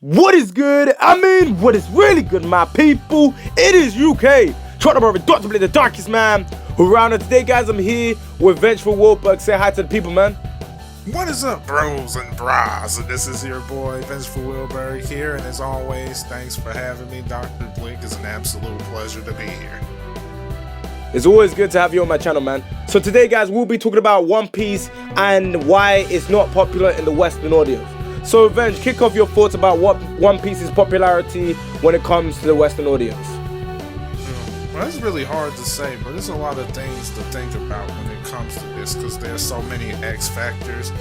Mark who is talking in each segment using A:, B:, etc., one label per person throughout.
A: What is good? What is really good, my people? It is UK. Trying to brother Dr. Blick, the darkest man around. And today, guys, I'm here with Vengeful Wolfberg. Say hi to the people, man.
B: What is up, bros and bras? And this is your boy, Vengeful Wilberg here. And as always, thanks for having me, Dr. Blick. It's an absolute pleasure to be here.
A: It's always good to have you on my channel, man. So today, guys, we'll be talking about One Piece and why it's not popular in the Western audience. So, Venge, kick off your thoughts about what One Piece's popularity when it comes to the Western audience.
B: Well, it's really hard to say, but there's a lot of things to think about when it comes to this because there's so many X factors.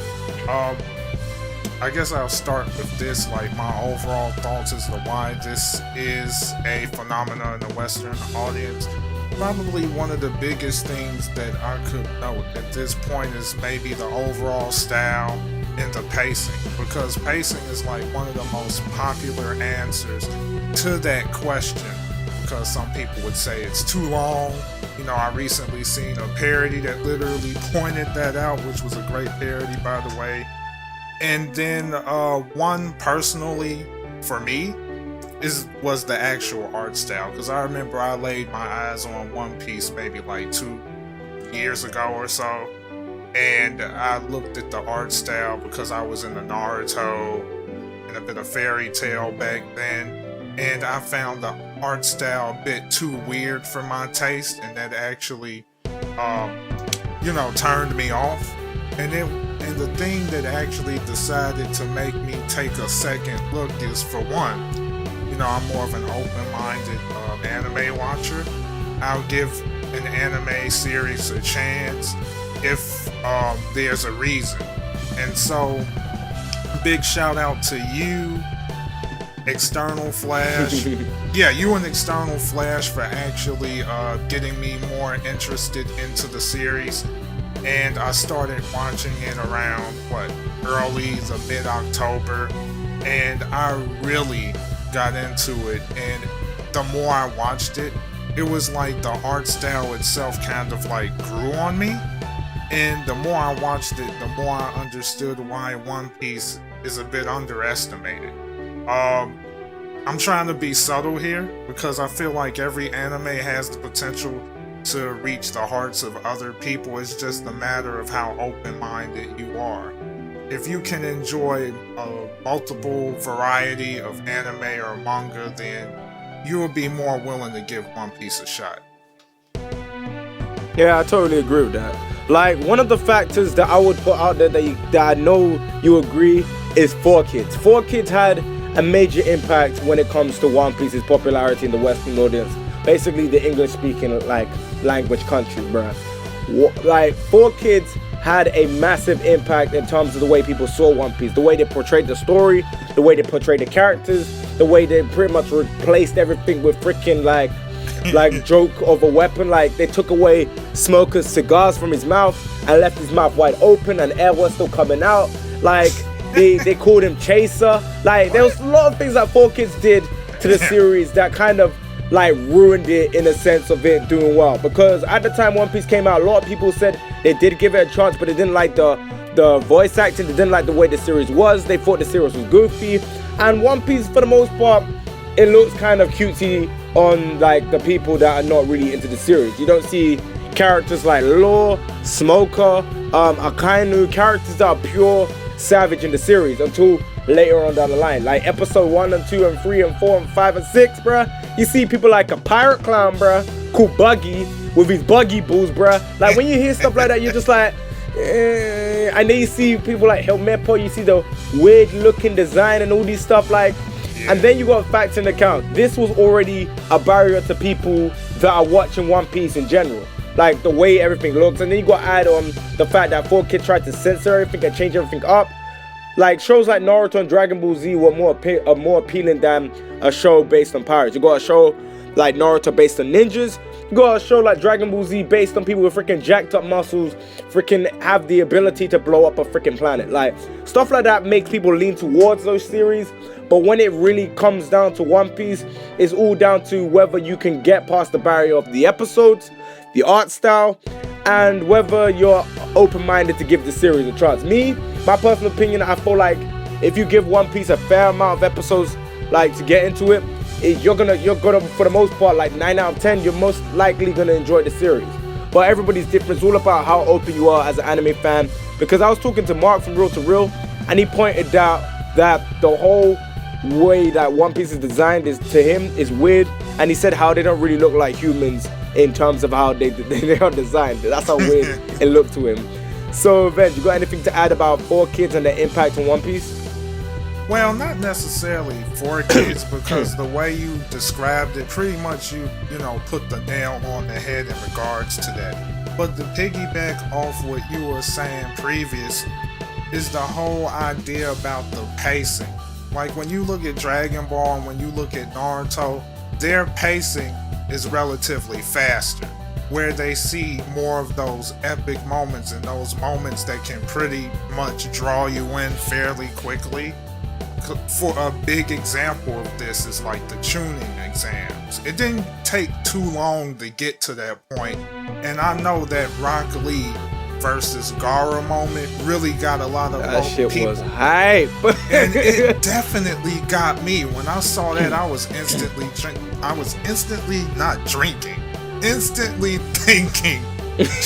B: I guess I'll start with this, like my overall thoughts as to why this is a phenomenon in the Western audience. Probably one of the biggest things that I could note at this point is maybe the overall style and the pacing, because pacing is like one of the most popular answers to that question, because some people would say it's too long. You know, I recently seen a parody that literally pointed that out, which was a great parody, by the way. And then one personally for me was the actual art style, because I remember I laid my eyes on One Piece maybe like 2 years ago or so, and I looked at the art style because I was in the Naruto and a bit of Fairy Tail back then, and I found the art style a bit too weird for my taste, and that actually turned me off. And the thing that actually decided to make me take a second look is, for one, I'm more of an open-minded anime watcher. I'll give an anime series a chance if there's a reason. And so, big shout out to you, External Flash. Yeah, you and External Flash for actually getting me more interested into the series. And I started watching it around, early to mid-October. And I really got into it. And the more I watched it, it was like the art style itself kind of like grew on me. And the more I watched it, the more I understood why One Piece is a bit underestimated. I'm trying to be subtle here because I feel like every anime has the potential to reach the hearts of other people. It's just a matter of how open-minded you are. If you can enjoy a multiple variety of anime or manga, then you will be more willing to give One Piece a shot.
A: Yeah, I totally agree with that. Like, one of the factors that I would put out there that I know you agree is 4Kids. 4Kids had a major impact when it comes to One Piece's popularity in the Western audience. Basically, the English-speaking language country, bruh. 4Kids had a massive impact in terms of the way people saw One Piece, the way they portrayed the story, the way they portrayed the characters, the way they pretty much replaced everything with freaking like joke of a weapon. Like, they took away Smoker's cigars from his mouth and left his mouth wide open and air was still coming out. Like, they called him Chaser. Like, there was a lot of things that 4Kids did to the series that kind of ruined it in a sense of it doing well. Because at the time One Piece came out, a lot of people said they did give it a chance, but they didn't like the voice acting, they didn't like the way the series was, they thought the series was goofy. And One Piece, for the most part, it looks kind of cutesy on the people that are not really into the series. You don't see characters like Law, Smoker, Akainu, characters that are pure savage in the series until later on down the line. Like episode 1 and 2 and 3 and 4 and 5 and 6, bruh. You see people like a pirate clown, bruh, called Buggy, with his buggy balls, bruh. Like, when you hear stuff like that, you're just like, and then you see people like Helmepo, you see the weird looking design and all these stuff, and then you got facts in account. This was already a barrier to people that are watching One Piece in general. Like, the way everything looks. And then you got to add on the fact that 4Kids tried to censor everything and change everything up. Like, shows like Naruto and Dragon Ball Z were more appealing than a show based on pirates. You got a show like Naruto based on ninjas. You got a show like Dragon Ball Z based on people with freaking jacked up muscles, freaking have the ability to blow up a freaking planet. Like, stuff like that makes people lean towards those series. But when it really comes down to One Piece, it's all down to whether you can get past the barrier of the episodes, the art style, and whether you're open-minded to give the series a chance. Me, my personal opinion, I feel like if you give One Piece a fair amount of episodes, like, to get into it, you're gonna for the most part, like 9 out of 10, you're most likely gonna enjoy the series. But everybody's different. It's all about how open you are as an anime fan. Because I was talking to Mark from Real to Real, and he pointed out that the whole way that One Piece is designed is, to him, is weird. And he said how they don't really look like humans in terms of how they are designed. That's how weird it looked to him. So, Veg, you got anything to add about 4Kids and their impact on One Piece?
B: Well, not necessarily 4Kids, because the way you described it, pretty much you put the nail on the head in regards to that. But to piggyback off what you were saying previous is the whole idea about the pacing. Like when you look at Dragon Ball and when you look at Naruto, their pacing is relatively faster, where they see more of those epic moments and those moments that can pretty much draw you in fairly quickly. For a big example of this is like the tuning exams. It didn't take too long to get to that point, and I know that Rock Lee versus Gara moment really got a lot of
A: that shit
B: people.
A: Was hype.
B: And it definitely got me. When I saw that, I was instantly instantly thinking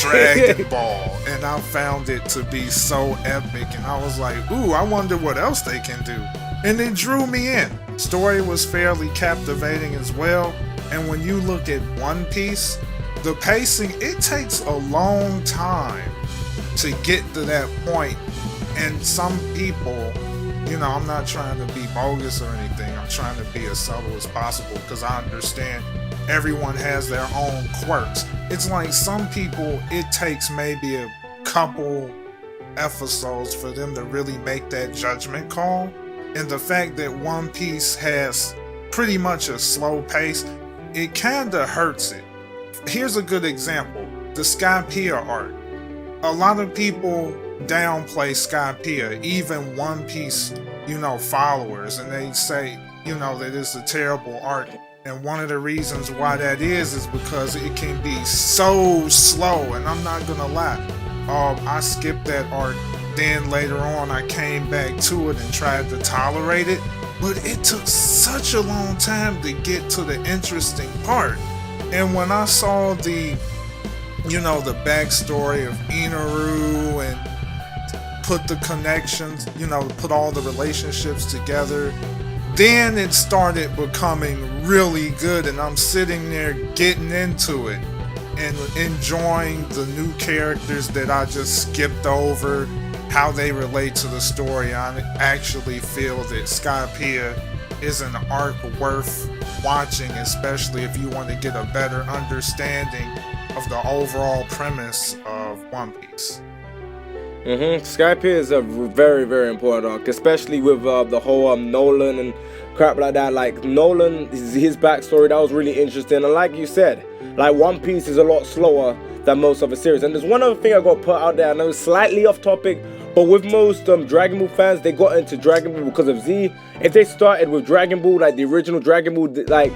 B: Dragon Ball, and I found it to be so epic, and I was like, ooh, I wonder what else they can do. And it drew me in. Story was fairly captivating as well, and when you look at One Piece, the pacing, it takes a long time to get to that point, and some people, I'm not trying to be bogus or anything, I'm trying to be as subtle as possible, because I understand everyone has their own quirks. It's like some people, it takes maybe a couple episodes for them to really make that judgment call. And the fact that One Piece has pretty much a slow pace, it kinda hurts it. Here's a good example, the Skypiea arc. A lot of people downplay Skypiea, even One Piece, followers, and they say, that it's a terrible arc. And one of the reasons why that is because it can be so slow, and I'm not gonna lie. I skipped that arc, then later on I came back to it and tried to tolerate it, but it took such a long time to get to the interesting part. And when I saw the backstory of Inaru and put the connections, put all the relationships together, then it started becoming really good, and I'm sitting there getting into it and enjoying the new characters that I just skipped over, how they relate to the story. I actually feel that Skypiea is an arc worth watching, especially if you want to get a better understanding of the overall premise of One Piece.
A: Skypiea is a very, very important arc, especially with the whole Nolan and crap like that. Like Nolan, his backstory, that was really interesting. And like you said, like One Piece is a lot slower than most of the series. And there's one other thing I got to put out there. I know it's slightly off topic, but with most Dragon Ball fans, they got into Dragon Ball because of Z. If they started with Dragon Ball, like the original Dragon Ball, like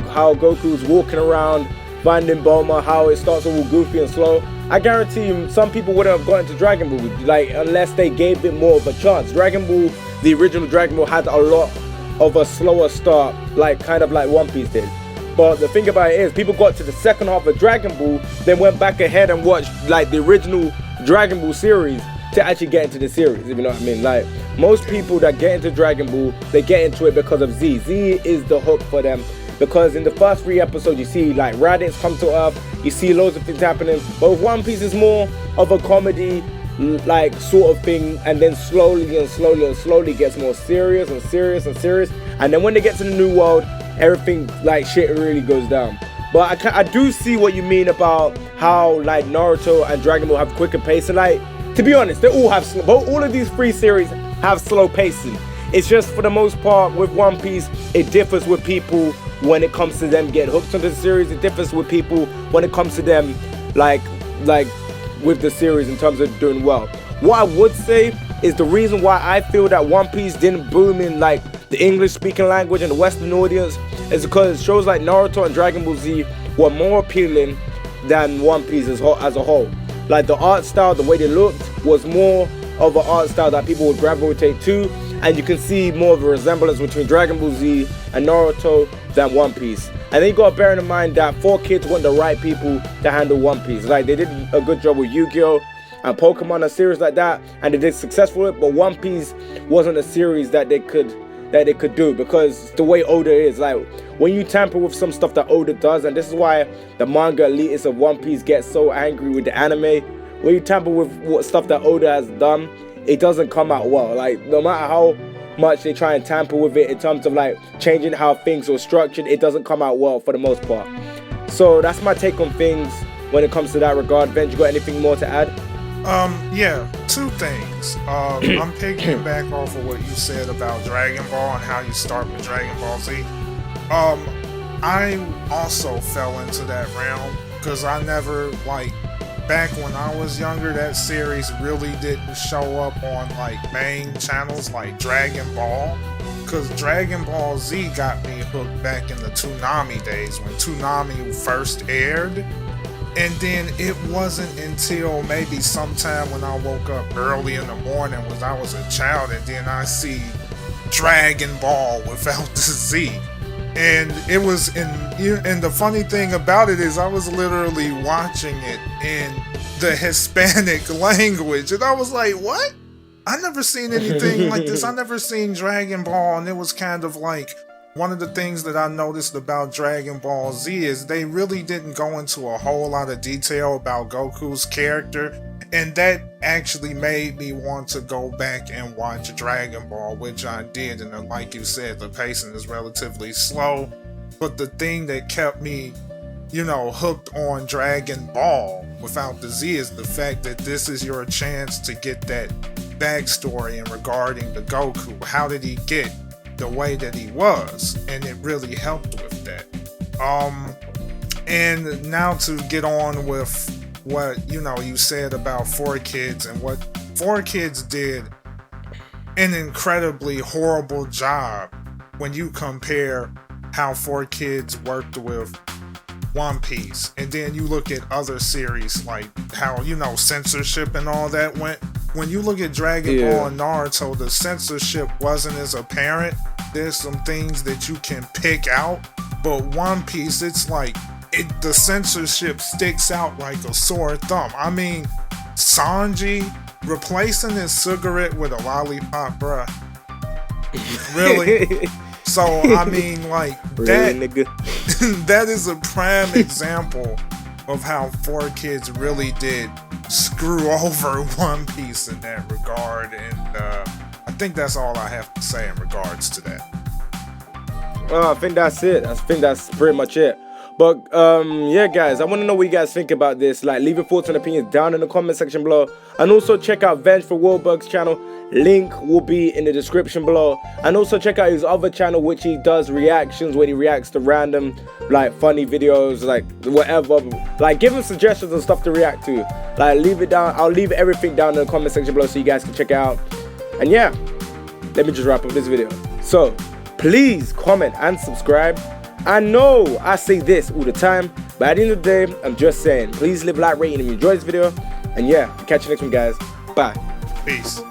A: how Goku's walking around finding Bulma, how it starts all goofy and slow, I guarantee you some people wouldn't have gotten to Dragon Ball, like, unless they gave it more of a chance. Dragon Ball, the original Dragon Ball, had a lot of a slower start, like kind of like One Piece did. But the thing about it is, people got to the second half of Dragon Ball, then went back ahead and watched like the original Dragon Ball series to actually get into the series, if you know what I mean. Like, most people that get into Dragon Ball, they get into it because of Z. Z is the hook for them. Because in the first 3 episodes, you see like Raditz come to Earth, you see loads of things happening. But with One Piece, it's more of a comedy, like sort of thing, and then slowly gets more serious and serious and serious. And then when they get to the new world, everything like shit really goes down. But I do see what you mean about how like Naruto and Dragon Ball have quicker pacing. Like, to be honest, they all have all of these 3 series have slow pacing. It's just for the most part with One Piece, it differs with people when it comes to them getting hooked onto the series. It differs with people when it comes to them like with the series in terms of doing well. What I would say is the reason why I feel that One Piece didn't boom in like the English speaking language and the Western audience is because shows like Naruto and Dragon Ball Z were more appealing than One Piece as a whole. Like the art style, the way they looked was more of an art style that people would gravitate to. and you can see more of a resemblance between Dragon Ball Z and Naruto than One Piece. And then you gotta bear in mind that 4Kids weren't the right people to handle One Piece. Like, they did a good job with Yu-Gi-Oh! And Pokemon, a series like that, and they did successful with it, but One Piece wasn't a series that they could do, because the way Oda is, like, when you tamper with some stuff that Oda does, and this is why the manga elitists of One Piece get so angry with the anime, when you tamper with what stuff that Oda has done, it doesn't come out well. Like, no matter how much they try and tamper with it in terms of like changing how things are structured, it doesn't come out well for the most part. So that's my take on things when it comes to that regard. Venge, you got anything more to add?
B: Yeah, two things. I'm picking back off of what you said about Dragon Ball and how you start with Dragon Ball Z. I also fell into that realm because I never, like, back when I was younger, that series really didn't show up on like main channels like Dragon Ball, because Dragon Ball Z got me hooked back in the Toonami days when Toonami first aired. And then it wasn't until maybe sometime when I woke up early in the morning when I was a child, and then I see Dragon Ball without the Z. And it was and the funny thing about it is I was literally watching it in the Hispanic language, and I was like, what? I never seen anything like this. I never seen Dragon Ball, and it was kind of like one of the things that I noticed about Dragon Ball Z is they really didn't go into a whole lot of detail about Goku's character, and that actually made me want to go back and watch Dragon Ball, which I did. And like you said, the pacing is relatively slow, but the thing that kept me, hooked on Dragon Ball without the Z is the fact that this is your chance to get that backstory in regarding the Goku. How did he get the way that he was? And it really helped with that. And now to get on with what you said about 4Kids, and what 4Kids did an incredibly horrible job when you compare how 4Kids worked with One Piece, and then you look at other series like how censorship and all that went. When you look at Dragon Ball and Naruto, the censorship wasn't as apparent. There's some things that you can pick out, but One Piece, it's like the censorship sticks out like a sore thumb. I mean, Sanji replacing his cigarette with a lollipop, bruh. Really? So, I mean, like,
A: Really,
B: that is a prime example of how 4Kids really did screw over One Piece in that regard. And I think that's all I have to say in regards to that.
A: I think that's it. I think that's pretty much it. But yeah, guys, I want to know what you guys think about this. Like, leave your thoughts and opinions down in the comment section below, and also check out Vengeful Warburg's channel. Link will be in the description below, and also check out his other channel, which he does reactions when he reacts to random like funny videos, like whatever. Like, give him suggestions and stuff to react to. Like, leave it down. I'll leave everything down in the comment section below so you guys can check it out. And yeah, let me just wrap up this video. So please comment and subscribe. I know I say this all the time, but at the end of the day, I'm just saying, please leave a like, rating, and enjoy this video. And yeah, I'll catch you next one, guys. Bye.
B: Peace.